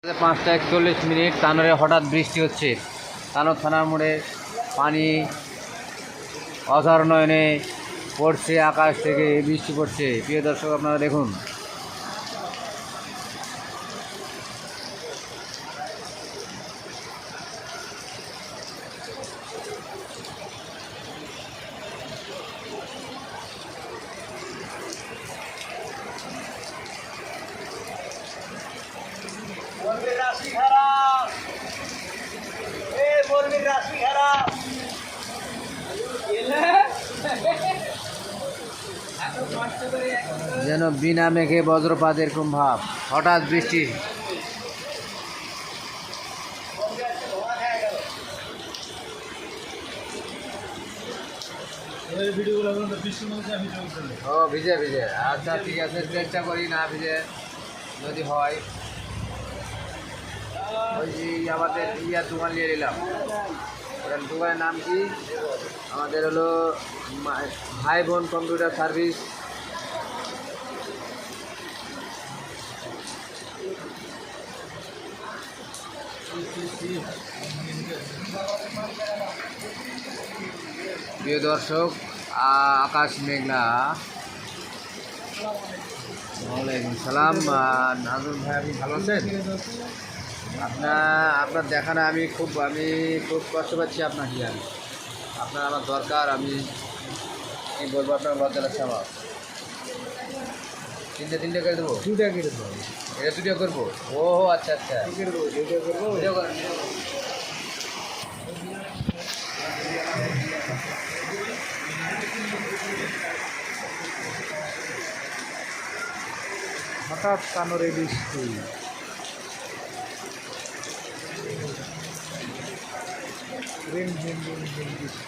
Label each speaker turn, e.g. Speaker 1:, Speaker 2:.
Speaker 1: 5টা 41 তানোরে হঠাৎ বৃষ্টি হচ্ছে। তানোর থানার মোড়ে পানি অঝার নয়নে পড়ছে, আকাশ থেকে বৃষ্টি পড়ছে। প্রিয় দর্শক, আপনারা দেখুন।
Speaker 2: রাশি খারাপ, মর্মির রাশি খারাপ।
Speaker 1: যেন বিনা মেঘে বজ্রপাত, এরকম ভাব। হঠাৎ বৃষ্টি। ও ভিজে ভিজে, আচ্ছা ঠিক আছে, চেষ্টা করি না ভিজে যদি হয়। ওই যে আমাদের দোকান নিয়ে নিলাম। দোকানের নাম কি? আমাদের হলো ভাই বোন কম্পিউটার সার্ভিস। প্রিয় দর্শক, আকাশ মেঘলা। ওয়ালাইকুম সালাম। নাজমুল ভাই, আপনি ভালো আছেন? আপনার দেখানো আমি খুব কষ্ট পাচ্ছি। আপনার কি আর আপনার আমার দরকার। আমি বলবো, আপনার লজ্জা লাগছে আমার। তিনটে করে দেবো? দুটা করে দেবো। এটা দুটো করবো? ও আচ্ছা আচ্ছা, দুটো করবো। হঠাৎ কানরে বৃষ্টি। রিম ঝিম রিম ঝিম বৃষ্টি।